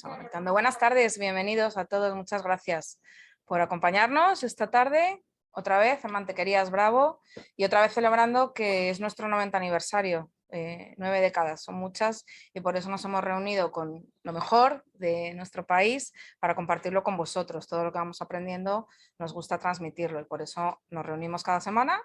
Conectando. Buenas tardes, bienvenidos a todos, muchas gracias por acompañarnos esta tarde, otra vez en Mantequerías Bravo y otra vez celebrando que es nuestro 90 aniversario, 9 décadas, son muchas y por eso nos hemos reunido con lo mejor de nuestro país para compartirlo con vosotros. Todo lo que vamos aprendiendo nos gusta transmitirlo y por eso nos reunimos cada semana.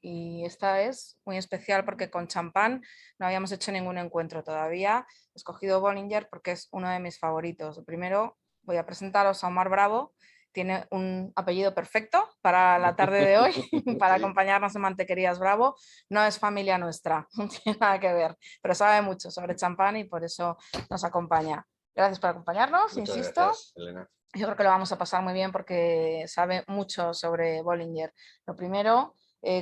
Y esta es muy especial porque con champán no habíamos hecho ningún encuentro todavía. He escogido Bollinger porque es uno de mis favoritos. Primero voy a presentaros a Omar Bravo. Tiene un apellido perfecto para la tarde de hoy, para acompañarnos en Mantequerías Bravo. No es familia nuestra, no tiene nada que ver, pero sabe mucho sobre champán y por eso nos acompaña. Gracias por acompañarnos, Muchas insisto. Gracias, Elena. Yo creo que lo vamos a pasar muy bien porque sabe mucho sobre Bollinger. Lo primero,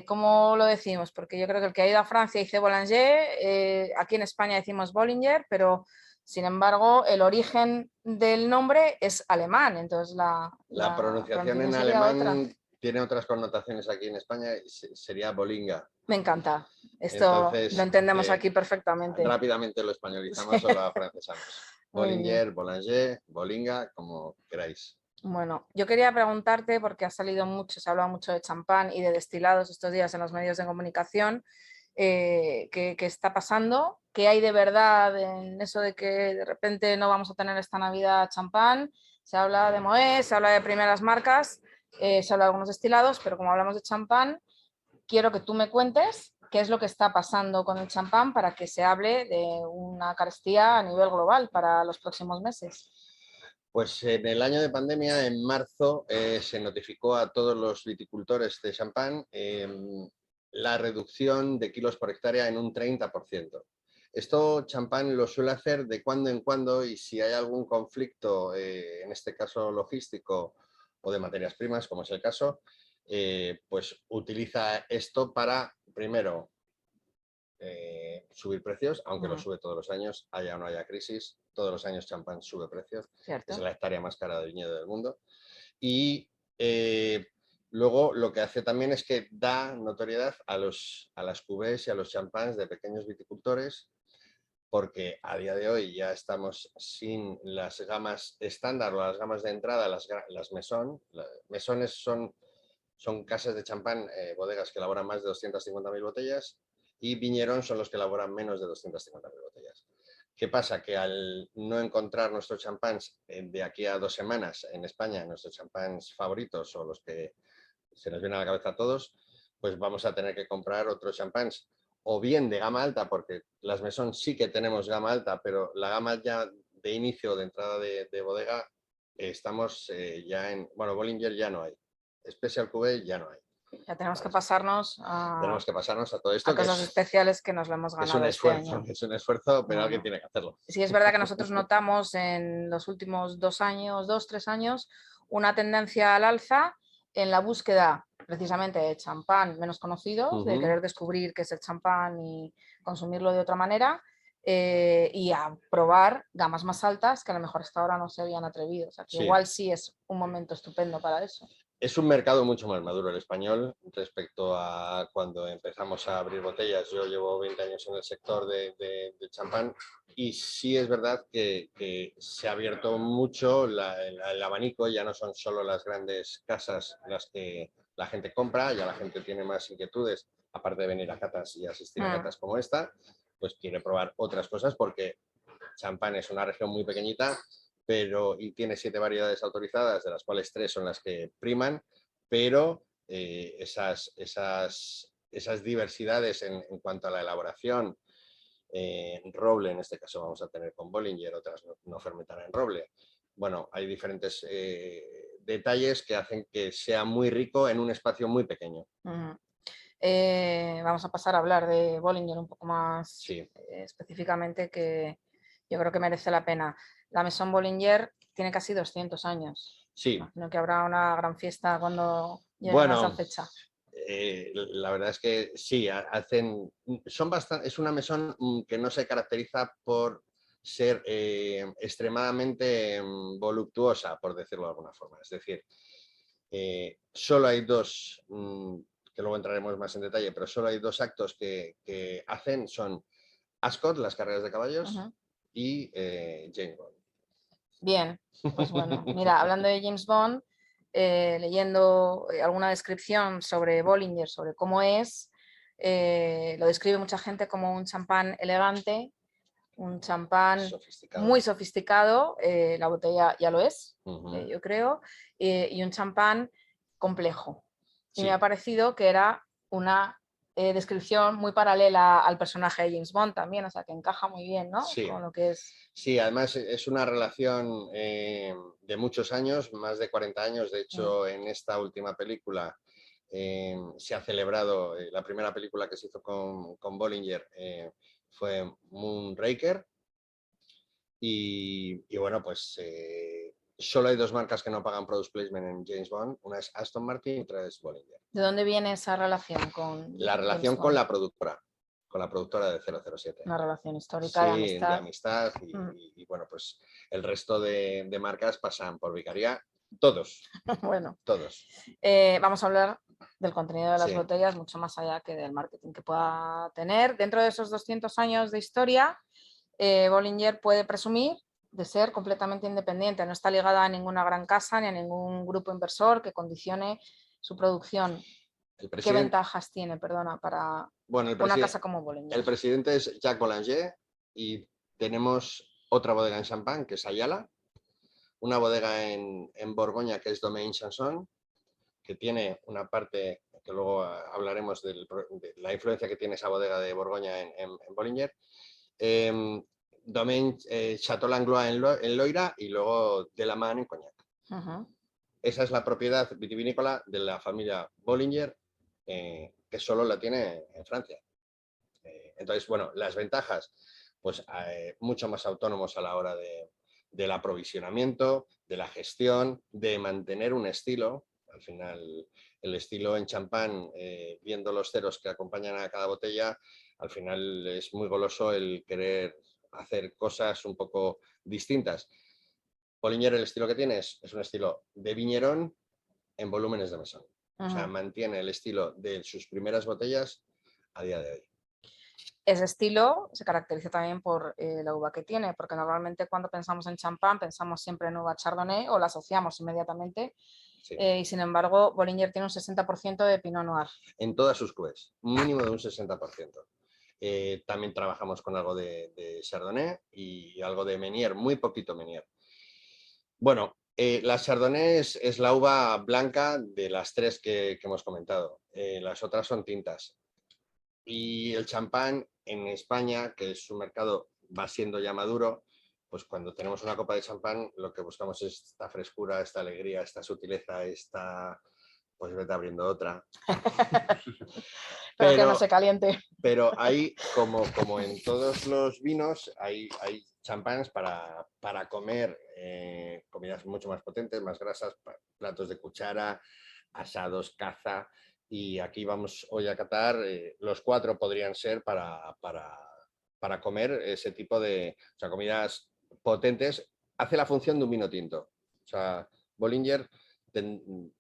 ¿cómo lo decimos? Porque yo creo que el que ha ido a Francia dice Boulanger, aquí en España decimos Bollinger, pero sin embargo el origen del nombre es alemán, entonces La pronunciación en sería alemán otra. tiene otras connotaciones aquí en España, sería Bolinga. Me encanta, esto Entonces, lo entendemos aquí perfectamente. rápidamente lo españolizamos o lo afrancesamos. Bollinger, Boulanger, Bolinga, como queráis. Bueno, yo quería preguntarte, porque ha salido mucho, se ha hablado mucho de champán y de destilados estos días en los medios de comunicación, ¿qué está pasando? ¿Qué hay de verdad en eso de que de repente no vamos a tener esta Navidad champán? Se habla de Moët, se habla de primeras marcas, se habla de algunos destilados, pero como hablamos de champán, quiero que tú me cuentes qué es lo que está pasando con el champán para que se hable de una carestía a nivel global para los próximos meses. Pues en el año de pandemia, en marzo, se notificó a todos los viticultores de champán la reducción de kilos por hectárea en un 30%. Esto champán lo suele hacer de cuando en cuando y si hay algún conflicto, en este caso logístico o de materias primas, como es el caso, pues utiliza esto para, primero, subir precios, aunque lo sube todos los años, haya o no haya crisis, todos los años champán sube precios, ¿Cierto? es la hectárea más cara de viñedo del mundo. Y luego lo que hace también es que da notoriedad a las cuvées y a los champáns de pequeños viticultores, porque a día de hoy ya estamos sin las gamas estándar o las gamas de entrada, las mesón. Mesones son casas de champán, bodegas que elaboran más de 250.000 botellas, y Viñerón son los que elaboran menos de 250.000 botellas. ¿Qué pasa? Que al no encontrar nuestros champáns de aquí a 2 semanas en España, nuestros champáns favoritos o los que se nos vienen a la cabeza a todos, pues vamos a tener que comprar otros champáns o bien de gama alta, porque las Mesón sí que tenemos gama alta, pero la gama ya de inicio, de entrada de bodega, estamos ya en... Bueno, Bollinger ya no hay. Special Cuvée ya no hay. Ya tenemos que pasarnos Tenemos que pasarnos a todo esto, a que cosas especiales que nos lo hemos es un ganado este esfuerzo, año. es un esfuerzo, pero alguien tiene que hacerlo. Sí, es verdad que nosotros notamos en los últimos 3 años, una tendencia al alza en la búsqueda precisamente de champán menos conocidos, de querer descubrir qué es el champán y consumirlo de otra manera, y a probar gamas más altas que a lo mejor hasta ahora no se habían atrevido. O sea, que igual sí es un momento estupendo para eso. Es un mercado mucho más maduro el español respecto a cuando empezamos a abrir botellas. Yo llevo 20 años en el sector de champán y sí es verdad que se ha abierto mucho el abanico. Ya no son solo las grandes casas las que la gente compra, ya la gente tiene más inquietudes, aparte de venir a catas y asistir a catas como esta, pues quiere probar otras cosas porque champán es una región muy pequeñita, y tiene 7 variedades autorizadas, de las cuales 3 son las que priman, pero esas diversidades en cuanto a la elaboración, roble en este caso vamos a tener con Bollinger, otras no fermentarán en roble. Bueno, hay diferentes detalles que hacen que sea muy rico en un espacio muy pequeño. Vamos a pasar a hablar de Bollinger un poco más específicamente, que yo creo que merece la pena. La Maison Bollinger tiene casi 200 años. Sí. Imagino que habrá una gran fiesta cuando llegue a esa fecha. La verdad es que sí, es una mesón que no se caracteriza por ser extremadamente voluptuosa, por decirlo de alguna forma. Es decir, solo hay dos, que luego entraremos más en detalle, pero solo hay 2 actos que hacen, son Ascot, las carreras de caballos, y Jane Bond. Bien, pues bueno, mira, hablando de James Bond, leyendo alguna descripción sobre Bollinger, sobre cómo es, lo describe mucha gente como un champán elegante, un champán Sofisticado. muy sofisticado, la botella ya lo es, Ujú. yo creo, y un champán complejo. Y me ha Sí, parecido que era una descripción muy paralela al personaje de James Bond también, o sea que encaja muy bien, ¿no? sí. Con lo que es. Sí, además es una relación de muchos años, más de 40 años. De Mm. hecho, en esta última película se ha celebrado, la primera película que se hizo con Bollinger fue Moonraker. Y bueno, pues solo hay dos marcas que no pagan product placement en James Bond. Una es Aston Martin y otra es Bollinger. ¿De dónde viene esa relación con La James relación Bond? con la productora de 007. Una relación histórica de Sí, de amistad. amistad Mm. y bueno, pues el resto de marcas pasan por Vicaría. Todos, Bueno, todos. vamos a hablar del contenido de las Sí, botellas mucho más allá que del marketing que pueda tener. Dentro de esos 200 años de historia, Bollinger puede presumir de ser completamente independiente, no está ligada a ninguna gran casa ni a ningún grupo inversor que condicione su producción. el ¿Qué presidente, ventajas tiene, perdona, para bueno, una casa como el Bollinger? presidente es Jacques Boulanger y tenemos otra bodega en Champagne que es Ayala, una bodega en Borgoña que es Domaine Chanson, que tiene una parte que luego hablaremos de la influencia que tiene esa bodega de Borgoña en Bollinger. Domaine Chateau Langlois en Loira y luego de la Man en Cognac. Uh-huh. Esa es la propiedad vitivinícola de la familia Bollinger, que solo la tiene en Francia. Entonces, bueno, las ventajas, pues mucho más autónomos a la hora del aprovisionamiento, de la gestión, de mantener un estilo. Al final, el estilo en champán, viendo los ceros que acompañan a cada botella, al final es muy goloso el querer hacer cosas un poco distintas. Poliñer, el estilo que tiene es un estilo de viñerón en volúmenes de mesón. O sea, Uh-huh. mantiene el estilo de sus primeras botellas a día de hoy. Ese estilo se caracteriza también por la uva que tiene, porque normalmente cuando pensamos en champán pensamos siempre en uva chardonnay o la asociamos inmediatamente, Sí. y sin embargo Bollinger tiene un 60% de Pinot Noir. En todas sus cuvées, un mínimo de un 60%. También trabajamos con algo de Chardonnay y algo de Meunier, muy poquito Meunier. Bueno, la Chardonnay es la uva blanca de las tres que hemos comentado. Las otras son tintas. Y el champán en España, que es un mercado va siendo ya maduro, pues cuando tenemos una copa de champán lo que buscamos es esta frescura, esta alegría, esta sutileza, esta... Pues vete abriendo otra. Pero que no Pero se caliente. Pero hay, como en todos los vinos, hay champáns para comer comidas mucho más potentes, más grasas, platos de cuchara, asados, caza. Y aquí vamos hoy a catar, los cuatro podrían ser para comer ese tipo de, o sea, comidas potentes. Hace la función de un vino tinto. O sea, Bollinger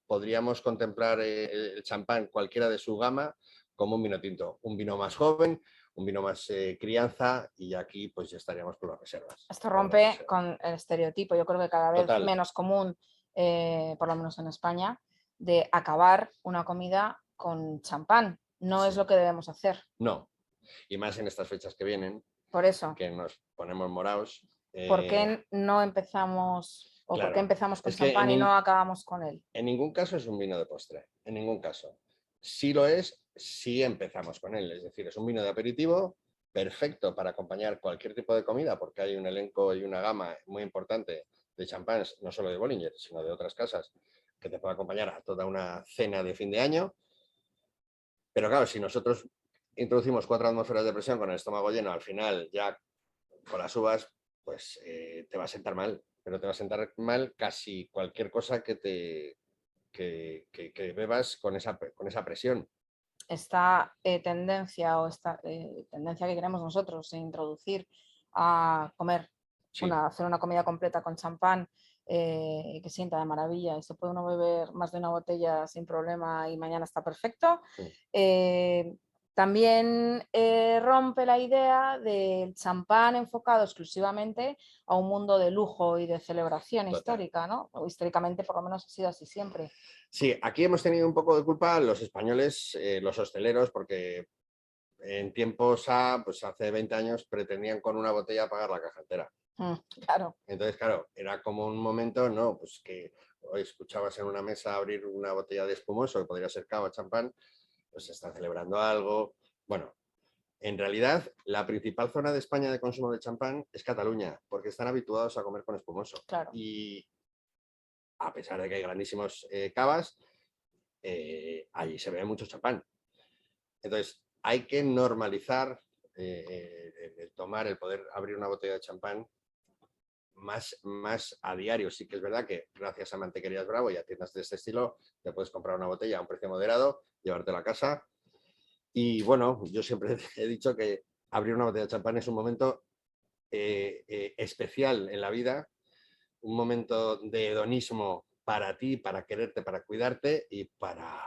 podríamos contemplar el champán cualquiera de su gama como un vino tinto, un vino más joven, un vino más crianza y aquí pues ya estaríamos con las reservas. Esto rompe con el estereotipo, yo creo que cada vez Total, menos común, por lo menos en España, de acabar una comida con champán. No es sí. lo que debemos hacer. No, y más en estas fechas que vienen, Por eso, que nos ponemos morados. ¿por qué no empezamos o por qué Claro, empezamos con es que champán y no acabamos con él? en ningún caso es un vino de postre, en ningún caso. Si lo es, si empezamos con él, es decir, es un vino de aperitivo perfecto para acompañar cualquier tipo de comida, porque hay un elenco y una gama muy importante de champáns, no solo de Bollinger, sino de otras casas, que te puede acompañar a toda una cena de fin de año. Pero claro, si nosotros introducimos 4 atmósferas de presión con el estómago lleno, al final ya con las uvas, pues te va a sentar mal, pero te va a sentar mal casi cualquier cosa que bebas con esa presión. Esta tendencia o esta tendencia que queremos nosotros de introducir a comer, Sí, hacer una comida completa con champán, que sienta de maravilla y se puede uno beber más de una botella sin problema y mañana está perfecto. mm, Eh, También rompe la idea del champán enfocado exclusivamente a un mundo de lujo y de celebración histórica, ¿no? O históricamente por lo menos ha sido así siempre. Sí, aquí hemos tenido un poco de culpa los españoles, los hosteleros, porque en tiempos pues hace 20 años pretendían con una botella pagar la caja entera. Claro. Entonces, claro, era como un momento, ¿no? Pues que hoy escuchabas en una mesa abrir una botella de espumoso, que podría ser cava, champán, pues se está celebrando algo. Bueno, en realidad, la principal zona de España de consumo de champán es Cataluña, porque están habituados a comer con espumoso. Claro. Y a pesar de que hay grandísimos cavas, allí se ve mucho champán. Entonces, hay que normalizar el tomar, el poder abrir una botella de champán más a diario. Sí que es verdad que gracias a Mantequerías Bravo y a tiendas de este estilo, te puedes comprar una botella a un precio moderado, llevártela a casa. Y bueno, yo siempre he dicho que abrir una botella de champán es un momento especial en la vida, un momento de hedonismo para ti, para quererte, para cuidarte y para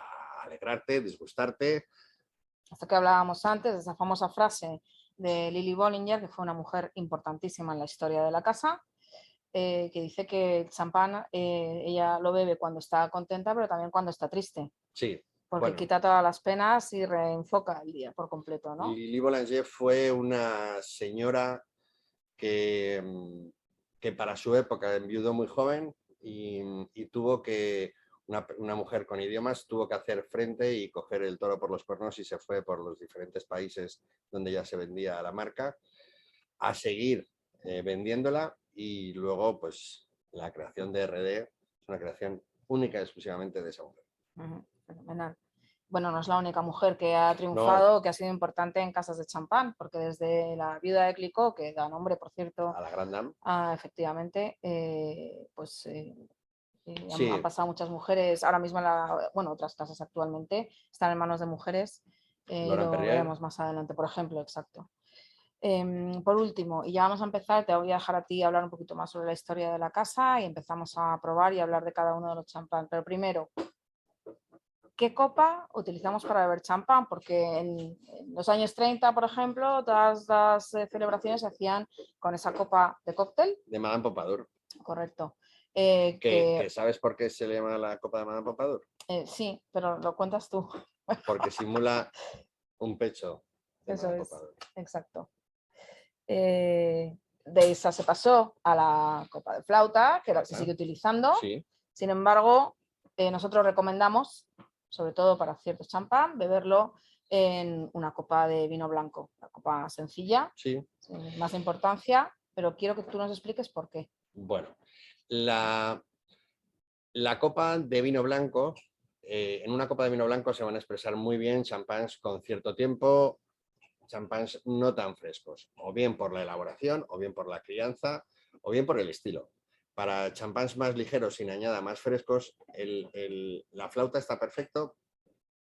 alegrarte, disgustarte. Hasta que hablábamos antes de esa famosa frase de Lily Bollinger, que fue una mujer importantísima en la historia de la casa, que dice que el champán ella lo bebe cuando está contenta, pero también cuando está triste. Sí. Porque quita todas las penas y reenfoca el día por completo, ¿no? Lily Boulanger fue una señora que para su época enviudó muy joven y tuvo que, una mujer con idiomas, tuvo que hacer frente y coger el toro por los cuernos y se fue por los diferentes países donde ya se vendía la marca a seguir vendiéndola, y luego pues la creación de RD es una creación única y exclusivamente de esa mujer. Fenomenal. Bueno, no es la única mujer que ha triunfado, no, que ha sido importante en casas de champán, porque desde la viuda de Clicquot, que da nombre, por cierto, a la Grand Dame, efectivamente, sí. han pasado muchas mujeres. Ahora mismo, bueno, otras casas actualmente están en manos de mujeres. Lo veremos más adelante, por ejemplo, exacto. Por último, y ya vamos a empezar, te voy a dejar a ti hablar un poquito más sobre la historia de la casa y empezamos a probar y hablar de cada uno de los champán. Pero primero, ¿qué copa utilizamos para beber champán? Porque en los años 30, por ejemplo, todas las celebraciones se hacían con esa copa de cóctel. De Madame Pompadour. Correcto. ¿Que sabes por qué se le llama la copa de Madame Pompadour? Sí, pero lo cuentas tú. Porque simula un pecho de Eso Madame es, Pompadour. exacto. De esa se pasó a la copa de flauta, que se sigue utilizando. Sí. Sin embargo, nosotros recomendamos, sobre todo para ciertos champán, beberlo en una copa de vino blanco, una copa sencilla, sí, sin más importancia, pero quiero que tú nos expliques por qué. Bueno, la copa de vino blanco, en una copa de vino blanco se van a expresar muy bien champáns con cierto tiempo, champáns no tan frescos, o bien por la elaboración, o bien por la crianza, o bien por el estilo. Para champáns más ligeros, sin añada, más frescos, la flauta está perfecto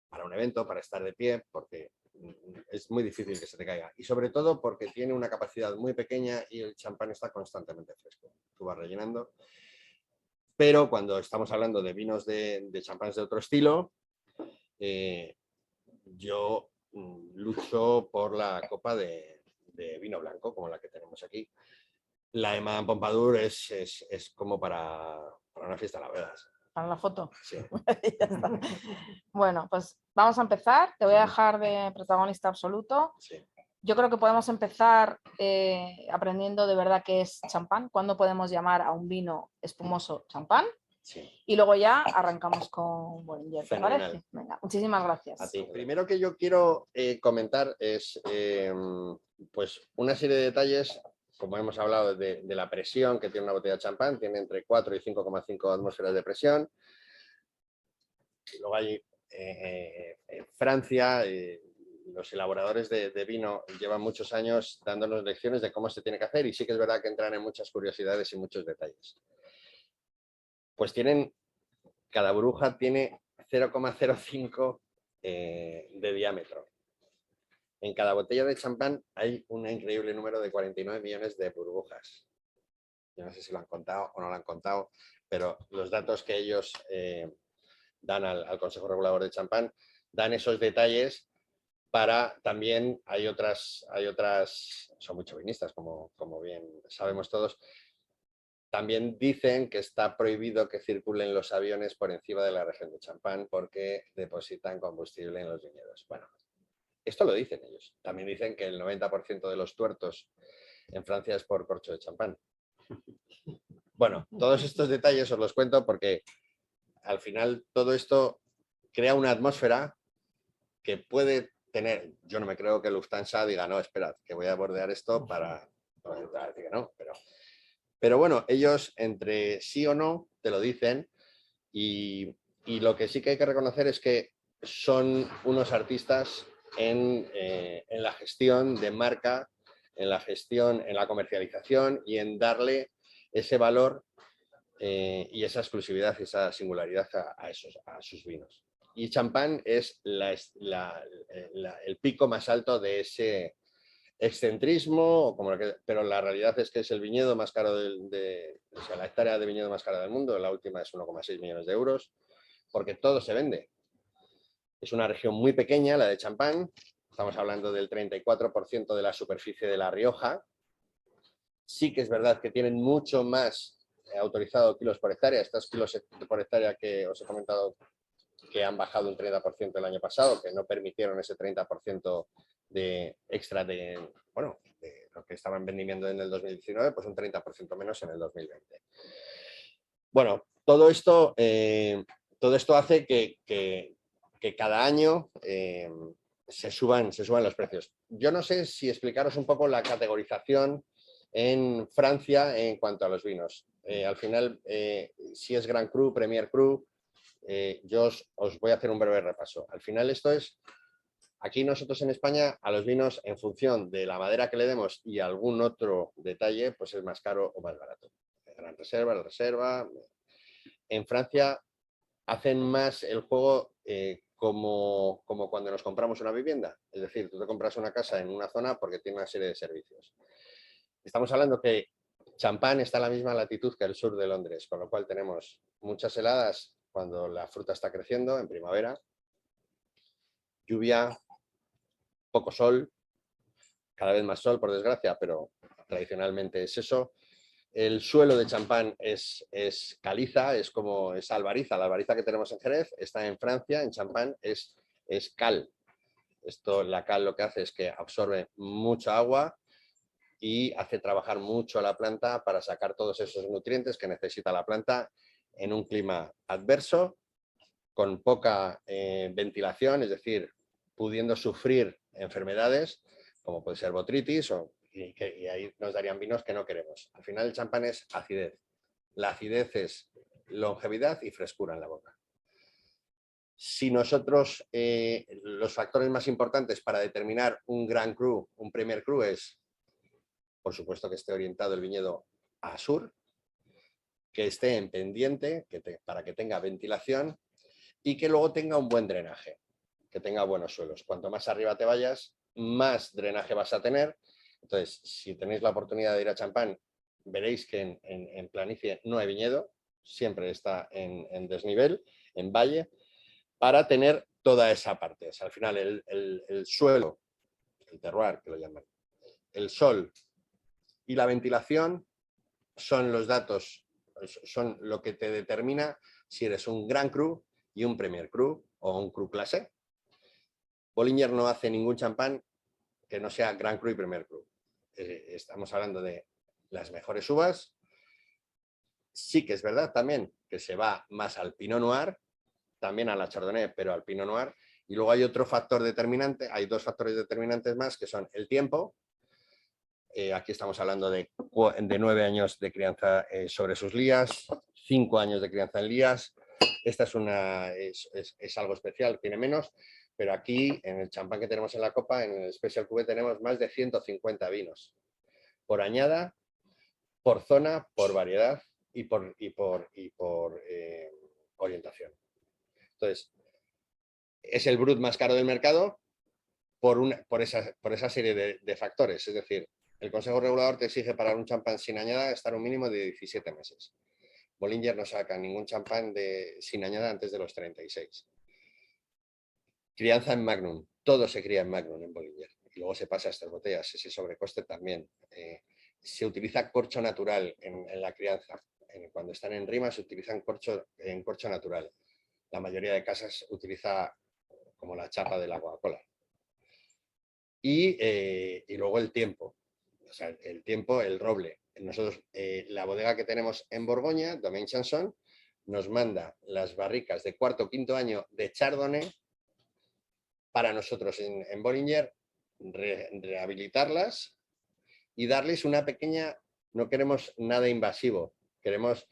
para un evento, para estar de pie, porque es muy difícil que se te caiga. Y sobre todo porque tiene una capacidad muy pequeña y el champán está constantemente fresco. Tú vas rellenando. Pero cuando estamos hablando de vinos de champáns de otro estilo, yo lucho por la copa de vino blanco, como la que tenemos aquí. La de Madame Pompadour es como para una fiesta, la verdad. ¿Para la foto? Sí. Ya está. Bueno, pues vamos a empezar. Te voy a dejar de protagonista absoluto. Sí. Yo creo que podemos empezar aprendiendo de verdad qué es champán, cuándo podemos llamar a un vino espumoso champán. Sí. Y luego ya arrancamos con Bollinger, ¿te parece? Venga, muchísimas gracias. A ti. Primero que yo quiero comentar es pues una serie de detalles, como hemos hablado de la presión que tiene una botella de champán, tiene entre 4 y 5,5 atmósferas de presión. Y luego hay en Francia, los elaboradores de vino llevan muchos años dándonos lecciones de cómo se tiene que hacer, y sí que es verdad que entran en muchas curiosidades y muchos detalles. Pues cada burbuja tiene 0,05 de diámetro. En cada botella de champán hay un increíble número de 49 millones de burbujas. Yo no sé si lo han contado o no lo han contado, pero los datos que ellos dan al Consejo Regulador de Champán dan esos detalles También hay otras, son muy chauvinistas, como bien sabemos todos. También dicen que está prohibido que circulen los aviones por encima de la región de Champagne porque depositan combustible en los viñedos. Bueno, esto lo dicen ellos. También dicen que el 90% de los tuertos en Francia es por corcho de champán. Bueno, todos estos detalles os los cuento porque al final todo esto crea una atmósfera que puede tener. Yo no me creo que Lufthansa diga, no, esperad, que voy a bordear esto para decir que no, pero bueno, ellos entre sí o no te lo dicen y lo que sí que hay que reconocer es que son unos artistas en la gestión de marca, en la gestión, en la comercialización y en darle ese valor y esa exclusividad y esa singularidad a sus vinos. Y champán es el pico más alto de ese excentrismo, pero la realidad es que es el viñedo más caro o sea, la hectárea de viñedo más cara del mundo. La última es 1,6 millones de euros, porque todo se vende. Es una región muy pequeña, la de Champán. Estamos hablando del 34% de la superficie de La Rioja. Sí que es verdad que tienen mucho más autorizado kilos por hectárea. Estos kilos por hectárea que os he comentado que han bajado un 30% el año pasado, que no permitieron ese 30% de extra de lo que estaban vendiendo en el 2019, pues un 30% menos en el 2020. Bueno, todo esto hace que cada año se suban los precios. Yo no sé si explicaros un poco la categorización en Francia en cuanto a los vinos. Al final, si es Grand Cru, Premier Cru, yo os voy a hacer un breve repaso. Al final esto es, aquí nosotros en España, a los vinos, en función de la madera que le demos y algún otro detalle, pues es más caro o más barato. Gran Reserva, la Reserva. En Francia hacen más el juego como cuando nos compramos una vivienda. Es decir, tú te compras una casa en una zona porque tiene una serie de servicios. Estamos hablando que Champán está a la misma latitud que el sur de Londres, con lo cual tenemos muchas heladas cuando la fruta está creciendo en primavera, lluvia, poco sol, cada vez más sol por desgracia, pero tradicionalmente es eso. El suelo de Champán es caliza, es albariza. La albariza que tenemos en Jerez está en Francia, en Champán es cal. La cal lo que hace es que absorbe mucha agua y hace trabajar mucho a la planta para sacar todos esos nutrientes que necesita la planta en un clima adverso, con poca ventilación, es decir, pudiendo sufrir enfermedades como puede ser botritis y ahí nos darían vinos que no queremos. Al final el champán es acidez. La acidez es longevidad y frescura en la boca. Si nosotros, los factores más importantes para determinar un Grand Cru, un Premier Cru es, por supuesto, que esté orientado el viñedo a sur, que esté en pendiente, para que tenga ventilación y que luego tenga un buen drenaje, que tenga buenos suelos. Cuanto más arriba te vayas, más drenaje vas a tener. Entonces, si tenéis la oportunidad de ir a Champán, veréis que en planicie no hay viñedo, siempre está en desnivel, en valle, para tener toda esa parte. O sea, al final el suelo, el terroir, que lo llaman, el sol y la ventilación son los datos, son lo que te determina si eres un Grand Cru y un Premier Cru o un Cru clase. Bollinger no hace ningún champán que no sea Grand Cru y Premier Cru. Estamos hablando de las mejores uvas. Sí que es verdad también que se va más al Pinot Noir, también a la Chardonnay, pero al Pinot Noir. Y luego hay otro factor determinante, hay dos factores determinantes más, que son el tiempo. Aquí estamos hablando de 9 años de crianza sobre sus lías, 5 años de crianza en lías. Esta es algo especial, tiene menos, pero aquí en el champán que tenemos en la copa, en el Special Cuvée, tenemos más de 150 vinos. Por añada, por zona, por variedad y por orientación. Entonces, es el brut más caro del mercado por esa serie de factores. Es decir, el Consejo Regulador te exige para un champán sin añada estar un mínimo de 17 meses. Bollinger no saca ningún champán sin añada antes de los 36. Crianza en Magnum. todo se cría en Magnum, en Bollinger, y luego se pasa a estas botellas. Ese sobrecoste también. Se utiliza corcho natural en la crianza. Cuando están en rima se utilizan corcho natural. La mayoría de casas utiliza como la chapa de la Coca-Cola. Y luego el tiempo. O sea, el tiempo, el roble. Nosotros, la bodega que tenemos en Borgoña, Domaine Chanson, nos manda las barricas de cuarto o quinto año de Chardonnay para nosotros en Bollinger, rehabilitarlas y darles una pequeña, no queremos nada invasivo, queremos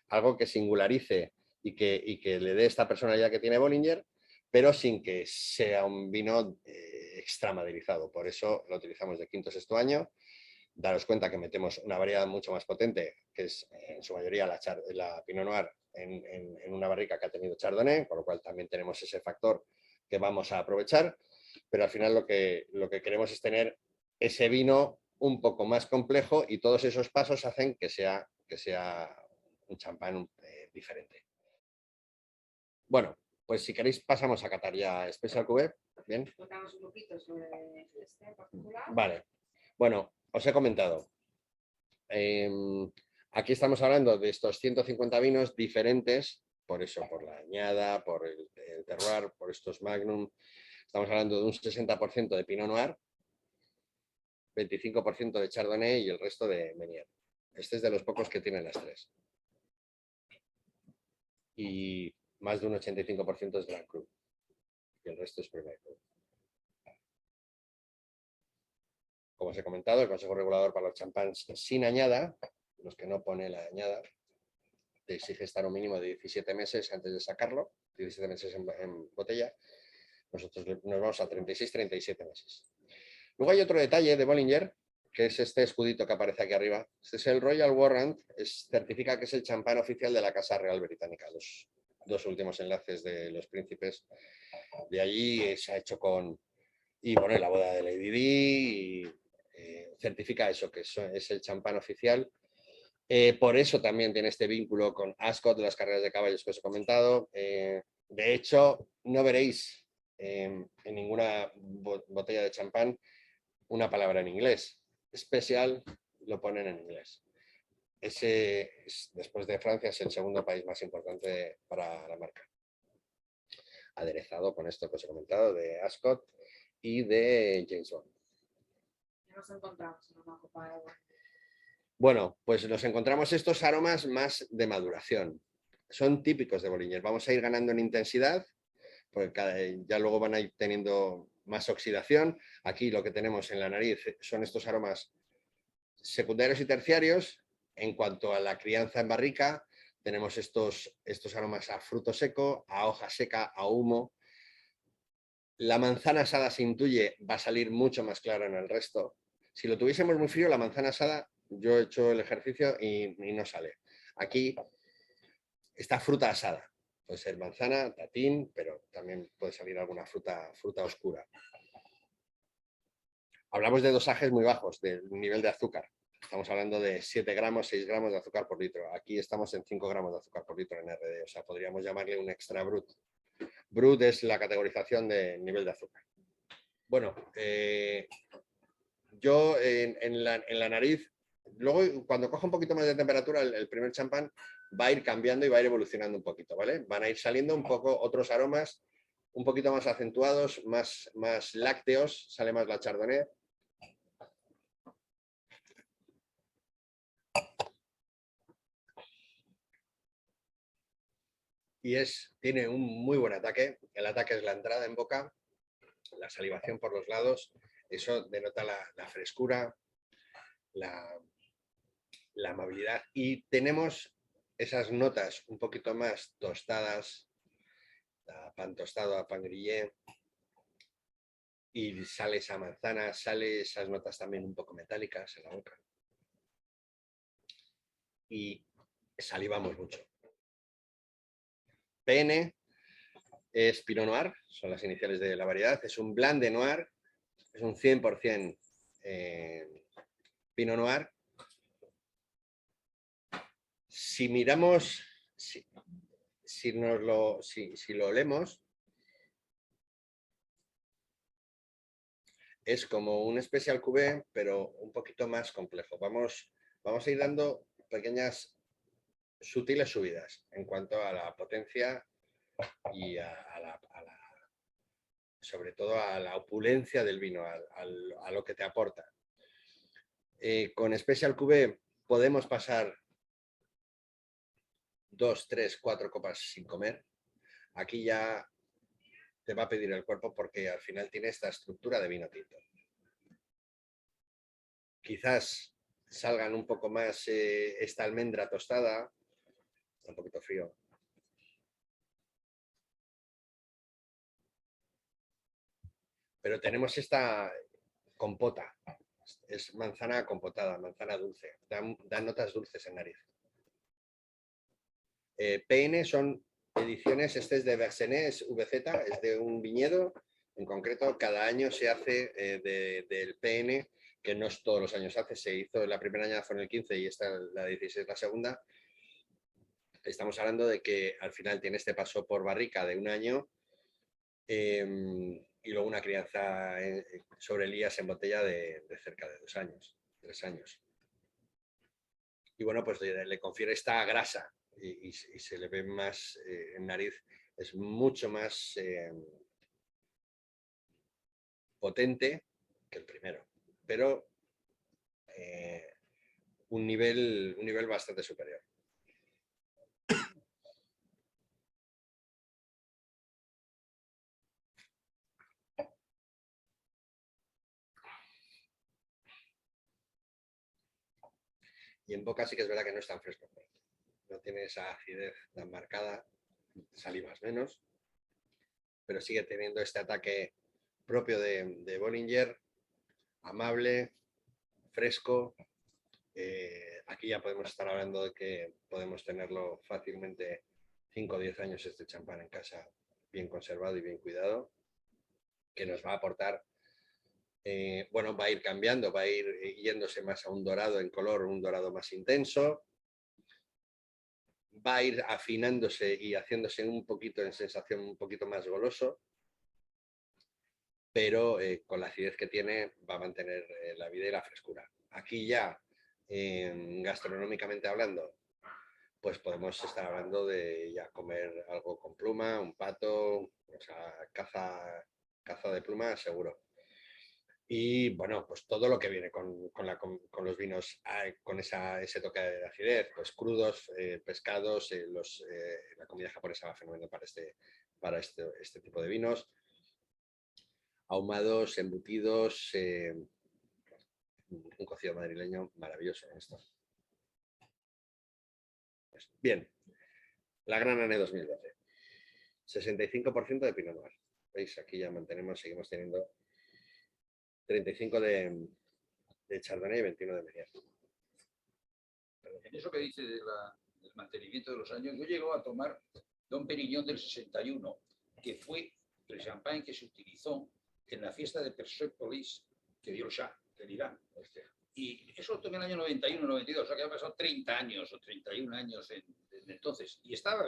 algo que singularice y que le dé esta personalidad que tiene Bollinger, pero sin que sea un vino extramaderizado. Por eso lo utilizamos de quinto o sexto año. Daros cuenta que metemos una variedad mucho más potente, que es en su mayoría la Pinot Noir, en una barrica que ha tenido Chardonnay, con lo cual también tenemos ese factor que vamos a aprovechar, pero al final lo que queremos es tener ese vino un poco más complejo y todos esos pasos hacen que sea un champán diferente. Bueno, pues si queréis pasamos a catar ya Special Cuvée. Bien. Contamos un poquito sobre este en particular. Vale. Bueno, os he comentado. Aquí estamos hablando de estos 150 vinos diferentes, por eso, por la añada, por el terroir, por estos Magnum. Estamos hablando de un 60% de Pinot Noir, 25% de Chardonnay y el resto de Meunier. Este es de los pocos que tienen las tres. Y más de un 85% es Grand Cru. Y el resto es Premier Cru. Como os he comentado, el Consejo Regulador para los champáns sin añada, los que no pone la añada, te exige estar un mínimo de 17 meses antes de sacarlo, 17 meses en botella. Nosotros nos vamos a 36-37 meses. Luego hay otro detalle de Bollinger, que es este escudito que aparece aquí arriba. Este es el Royal Warrant, certifica que es el champán oficial de la Casa Real Británica. Los dos últimos enlaces de los príncipes de allí se ha hecho con... Y bueno, la boda de Lady Di, certifica eso, que es el champán oficial. Por eso también tiene este vínculo con Ascot, las carreras de caballos que os he comentado. De hecho, no veréis en ninguna botella de champán una palabra en inglés. Especial lo ponen en inglés. Ese, después de Francia, es el segundo país más importante para la marca. Aderezado con esto que os he comentado de Ascot y de James Bond. ¿Qué nos encontramos en una copa de agua? Bueno, pues nos encontramos estos aromas más de maduración. Son típicos de Bollinger. Vamos a ir ganando en intensidad, porque ya luego van a ir teniendo más oxidación. Aquí lo que tenemos en la nariz son estos aromas secundarios y terciarios. En cuanto a la crianza en barrica, tenemos estos aromas a fruto seco, a hoja seca, a humo. La manzana asada se intuye, va a salir mucho más clara en el resto. Si lo tuviésemos muy frío, la manzana asada, yo he hecho el ejercicio y no sale. Aquí está fruta asada. Puede ser manzana, tatín, pero también puede salir alguna fruta oscura. Hablamos de dosajes muy bajos del nivel de azúcar. Estamos hablando de 7 gramos, 6 gramos de azúcar por litro. Aquí estamos en 5 gramos de azúcar por litro en RD. O sea, podríamos llamarle un extra brut. Brut es la categorización de nivel de azúcar. Bueno, yo en la nariz, luego cuando coja un poquito más de temperatura, el primer champán va a ir cambiando y va a ir evolucionando un poquito, ¿vale? Van a ir saliendo un poco otros aromas un poquito más acentuados, más lácteos, sale más la Chardonnay. Y tiene un muy buen ataque. El ataque es la entrada en boca, la salivación por los lados, eso denota la frescura, la amabilidad. Y tenemos esas notas un poquito más tostadas, a pan tostado, a pan grillé, y sale esa manzana, sale esas notas también un poco metálicas en la boca. Y salivamos mucho. PN es Pinot Noir, son las iniciales de la variedad, es un Blanc de Noir, es un 100% Pinot Noir. Si miramos, si lo olemos, es como un Special Cuvée, pero un poquito más complejo. Vamos a ir dando pequeñas, sutiles subidas en cuanto a la potencia y sobre todo a la opulencia del vino, a lo que te aporta. Con Special Cuvée podemos pasar 2, 3, 4 copas sin comer. Aquí ya te va a pedir el cuerpo porque al final tiene esta estructura de vino tinto. Quizás salgan un poco más esta almendra tostada, un poquito frío. Pero tenemos esta compota, es manzana compotada, manzana dulce, dan notas dulces en nariz. PN son ediciones, este es de Versenet, es VZ, es de un viñedo, en concreto cada año se hace del PN, que no es todos los años hace, se hizo la primera año fue en el 15 y esta la 16 la segunda. Estamos hablando de que al final tiene este paso por barrica de un año y luego una crianza sobre Elías en botella de cerca de 2 años, 3 años. Y bueno, pues le confiere esta grasa y se le ve más en nariz, es mucho más potente que el primero, pero un nivel bastante superior. Y en boca sí que es verdad que no es tan fresco. No tiene esa acidez tan marcada, salivas menos, pero sigue teniendo este ataque propio de Bollinger, amable, fresco. Aquí ya podemos estar hablando de que podemos tenerlo fácilmente 5 o 10 años este champán en casa, bien conservado y bien cuidado, que nos va a aportar, bueno, va a ir cambiando, va a ir yéndose más a un dorado en color, un dorado más intenso, va a ir afinándose y haciéndose un poquito en sensación un poquito más goloso, pero con la acidez que tiene va a mantener la vida y la frescura. Aquí ya, gastronómicamente hablando, pues podemos estar hablando de ya comer algo con pluma, un pato, o sea, caza de pluma seguro. Y bueno, pues todo lo que viene con los vinos, con ese toque de acidez, pues crudos, pescados, la comida japonesa va fenomenal para este tipo de vinos. Ahumados, embutidos, un cocido madrileño maravilloso en esto. Bien, la Gran Ané 2012. 65% de Pinot Noir. ¿Veis? Aquí ya seguimos teniendo 35 de Chardonnay y 21 de Meunier. En eso que dice del mantenimiento de los años, yo llego a tomar Dom Perignon del 61, que fue el champán que se utilizó en la fiesta de Persépolis que dio el Shah del Irán. Y eso lo tomé en el año 91, 92, o sea que han pasado 30 años o 31 años desde entonces. Y estaba,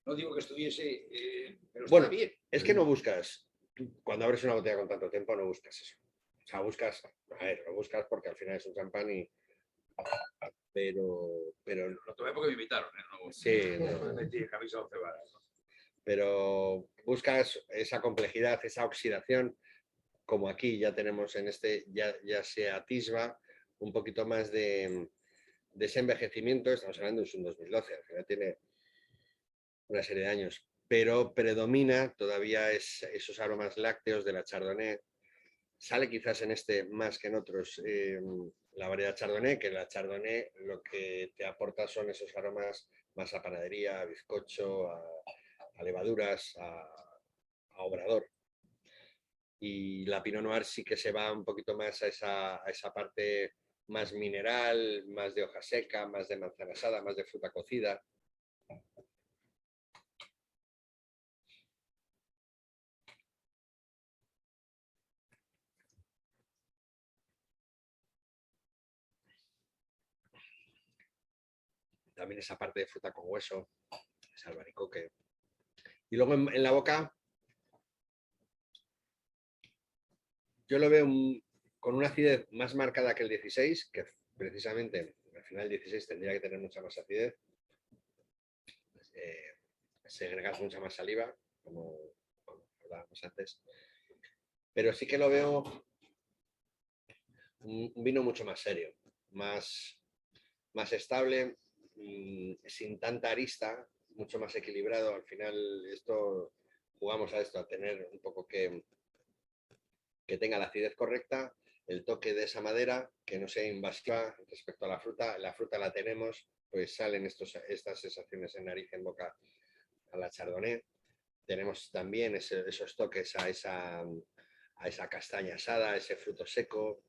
no digo que estuviese, pero bueno, estaba bien. Es que no buscas, cuando abres una botella con tanto tiempo, no buscas eso. O sea, lo buscas porque al final es un champán y... Pero lo tomé porque me invitaron, ¿no? Sí. No me metí en camisa 11 varas. Pero buscas esa complejidad, esa oxidación, como aquí ya tenemos en este, ya se atisba un poquito más de ese envejecimiento. Estamos hablando de un 2012, al final tiene una serie de años, pero predomina todavía esos aromas lácteos de la Chardonnay. Sale quizás en este más que en otros la variedad Chardonnay, que la Chardonnay lo que te aporta son esos aromas más a panadería, a bizcocho, a levaduras, a obrador. Y la Pinot Noir sí que se va un poquito más a esa parte más mineral, más de hoja seca, más de manzana asada, más de fruta cocida. También esa parte de fruta con hueso, ese albaricoque. Y luego en la boca, yo lo veo con una acidez más marcada que el 16, que precisamente al final el 16 tendría que tener mucha más acidez. Segregas mucha más saliva, como hablábamos antes. Pero sí que lo veo un vino mucho más serio, más estable, sin tanta arista, mucho más equilibrado. Al final jugamos a esto, a tener un poco que tenga la acidez correcta, el toque de esa madera, que no sea invasiva respecto a la fruta. La fruta la tenemos, pues salen estas sensaciones en nariz, en boca a la chardonnay. Tenemos también esos toques a esa castaña asada, a ese fruto seco.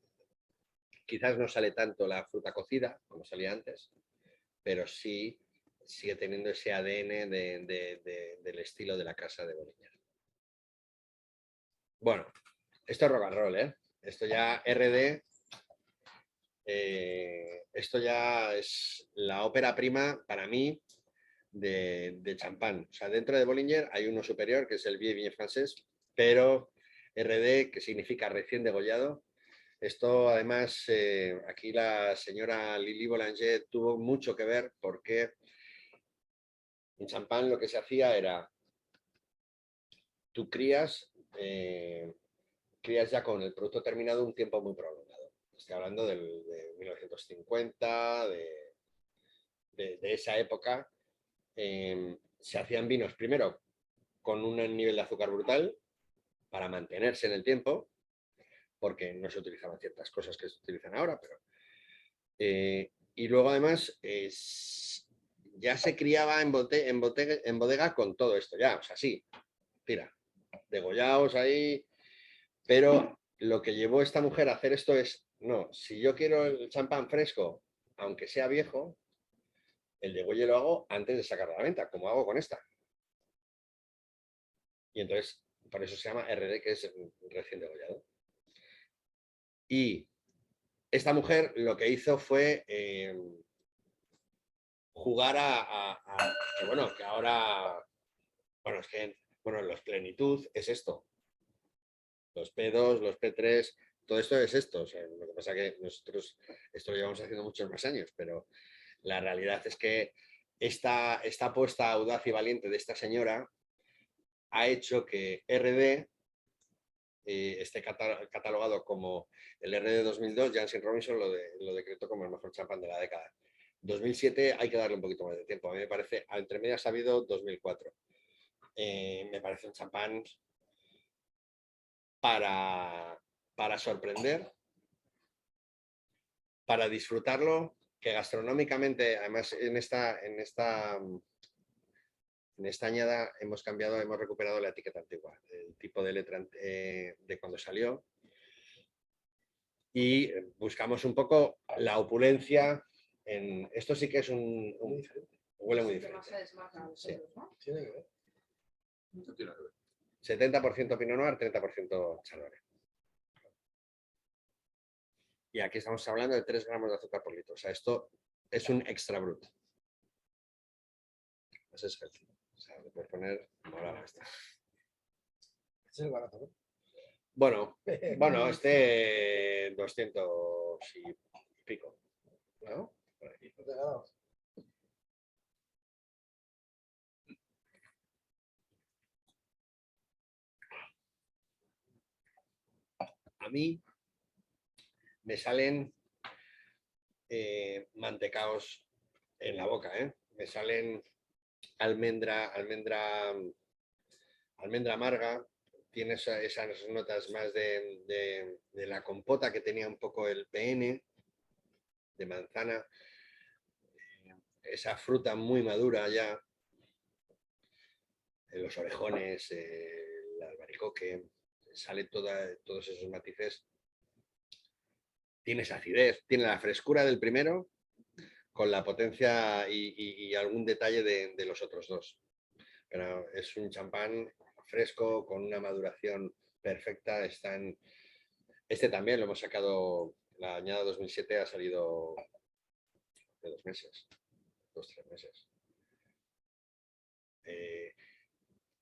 Quizás no sale tanto la fruta cocida como salía antes, pero sí sigue teniendo ese ADN del estilo de la casa de Bolívar. Bueno, esto es rock and roll, ¿eh? Esto ya RD, esto ya es la ópera prima para mí de champán. O sea, dentro de Bollinger hay uno superior que es el Vieux Vin Francés, pero RD, que significa recién degollado. Esto además, aquí la señora Lili Boulanger tuvo mucho que ver porque en champán lo que se hacía era, tú crías ya con el producto terminado un tiempo muy prolongado. Estoy hablando de 1950, de esa época. Se hacían vinos primero con un nivel de azúcar brutal para mantenerse en el tiempo, porque no se utilizaban ciertas cosas que se utilizan ahora, pero... y luego además ya se criaba en bodega con todo esto, ya, o sea, sí, tira, degollados ahí, pero lo que llevó a esta mujer a hacer esto es, no, si yo quiero el champán fresco, aunque sea viejo, el degüelle lo hago antes de sacarlo a la venta, como hago con esta. Y entonces, por eso se llama RD, que es recién degollado. Y esta mujer lo que hizo fue jugar que bueno, que ahora, bueno, es que, bueno, los plenitud es esto. Los P2, los P3, todo esto es esto. O sea, lo que pasa es que nosotros esto lo llevamos haciendo muchos más años, pero la realidad es que esta apuesta audaz y valiente de esta señora ha hecho que RD esté catalogado como el RD 2002. Jansen Robinson lo decretó como el mejor champán de la década. 2007 hay que darle un poquito más de tiempo. A mí me parece, entre medias ha habido 2004. Me parece un champán para sorprender, para disfrutarlo, que gastronómicamente, además en esta añada hemos recuperado la etiqueta antigua, el tipo de letra de cuando salió, y buscamos un poco la opulencia. Esto sí que es huele muy diferente. Sí. Tiene que ver. No tiene que ver. 70% Pinot Noir, 30% Chardonnay. Y aquí estamos hablando de 3 gramos de azúcar por litro. O sea, esto es un extra brut. Eso es healthy. O sea, le puedes poner morada esta. Es el barato, ¿no? Bueno, 200 y pico, ¿no? Por aquí. A mí me salen mantecaos en la boca, ¿eh? Me salen almendra amarga. Tiene esas notas más de la compota que tenía un poco el PN de manzana, esa fruta muy madura ya, los orejones, el albaricoque, sale todos esos matices. Tiene esa acidez, tiene la frescura del primero con la potencia y algún detalle de los otros dos. Pero es un champán fresco, con una maduración perfecta. Este también lo hemos sacado, la añada 2007 ha salido de 2 meses, 2-3 meses.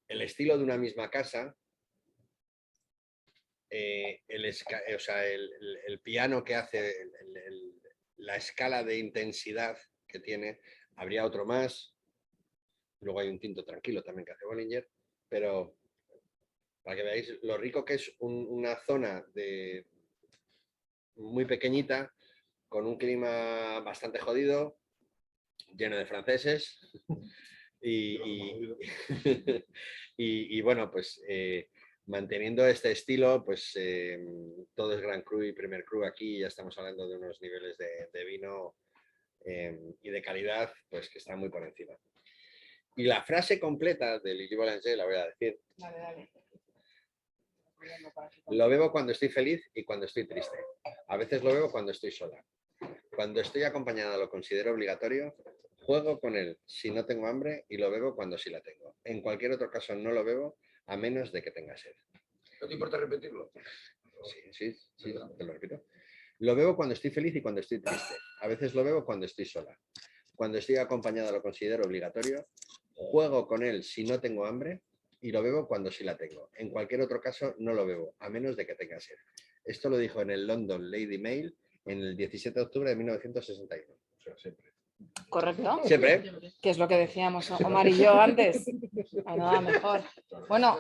El estilo de una misma casa o sea, el piano que hace, la escala de intensidad que tiene, habría otro más. Luego hay un tinto tranquilo también que hace Bollinger, pero para que veáis lo rico que es una zona muy pequeñita, con un clima bastante jodido, lleno de franceses y bueno, pues manteniendo este estilo, pues todo es Gran Cru y Primer Cru aquí, ya estamos hablando de unos niveles de vino y de calidad, pues que están muy por encima. Y la frase completa del Lili Boulanger la voy a decir. Dale, dale. Lo bebo cuando estoy feliz y cuando estoy triste. A veces lo bebo cuando estoy sola. Cuando estoy acompañada lo considero obligatorio. Juego con él si no tengo hambre y lo bebo cuando sí la tengo. En cualquier otro caso no lo bebo a menos de que tenga sed. ¿No te importa repetirlo? Sí, te lo repito. Lo bebo cuando estoy feliz y cuando estoy triste. A veces lo bebo cuando estoy sola. Cuando estoy acompañada lo considero obligatorio. Juego con él si no tengo hambre y lo bebo cuando sí la tengo. En cualquier otro caso no lo bebo, a menos de que tenga sed. Esto lo dijo en el London Lady Mail en el 17 de octubre de 1961. O sea, siempre. ¿Correcto? Siempre. Que es lo que decíamos Omar y yo antes. Ah, no, mejor. Bueno,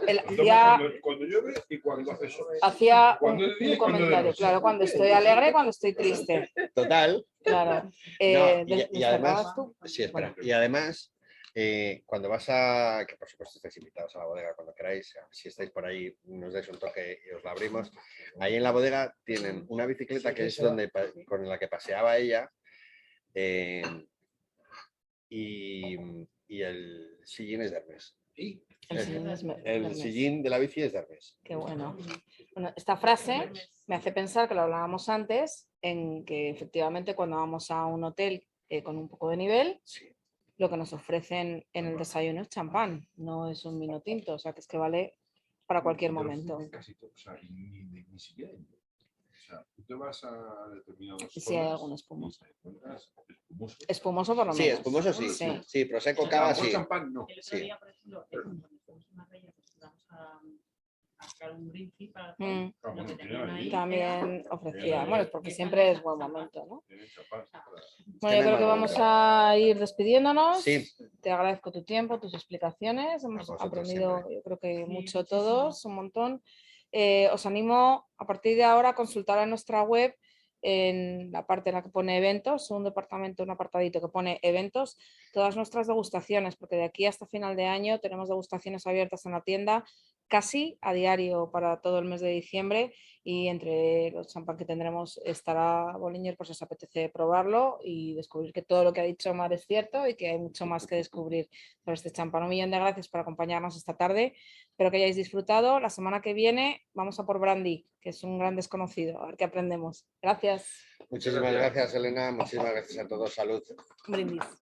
Cuando llueve y cuando hace sol. hacía Cuando es día un y cuando es de comentario, noche. claro, cuando estoy alegre, cuando estoy triste. Total. Claro. No, ¿Me y además, cerrabas tú? sí, espera. Bueno. Y además, cuando vas a, que por supuesto estáis invitados a la bodega cuando queráis, si estáis por ahí, nos dais un toque y os la abrimos. Ahí en la bodega tienen una bicicleta que es con la que paseaba ella y el sillín es de Hermes. ¿Sí? El sillín de la bici es de Hermes. Qué bueno. Bueno, esta frase me hace pensar que lo hablábamos antes, en que efectivamente cuando vamos a un hotel con un poco de nivel, Sí. lo que nos ofrecen en el desayuno es champán, no es un vino tinto, o sea que es que vale para cualquier momento. Casi todo, o sea, ni siquiera. O sea, tú te vas a determinados. Sí, hay algún espumoso. Espumoso. Espumoso por lo menos. Sí, espumoso sí. Sí. Sí, prosecco, cava sí. Champán no. El otro día, por ejemplo, cuando fuimos a Marbella, pues íbamos a sacar un brindis para lo que tenían ahí. También ofrecía. Bueno, es porque siempre es buen momento, ¿no? Tienen champán. Bueno, yo creo que vamos a ir despidiéndonos. Sí. Te agradezco tu tiempo, tus explicaciones. Hemos vosotros aprendido, siempre. yo creo que mucho todos, un montón. Os animo a partir de ahora a consultar en nuestra web, en la parte en la que pone eventos, un departamento, un apartadito que pone eventos, todas nuestras degustaciones, porque de aquí hasta final de año tenemos degustaciones abiertas en la tienda casi a diario para todo el mes de diciembre, y entre los champán que tendremos estará Bollinger, pues os apetece probarlo y descubrir que todo lo que ha dicho Omar es cierto y que hay mucho más que descubrir sobre este champán. 1.000.000 de gracias por acompañarnos esta tarde, espero que hayáis disfrutado. La semana que viene vamos a por brandy, que es un gran desconocido, a ver qué aprendemos. Gracias. Muchísimas gracias, Elena. Muchísimas gracias a todos. Salud. Brindis.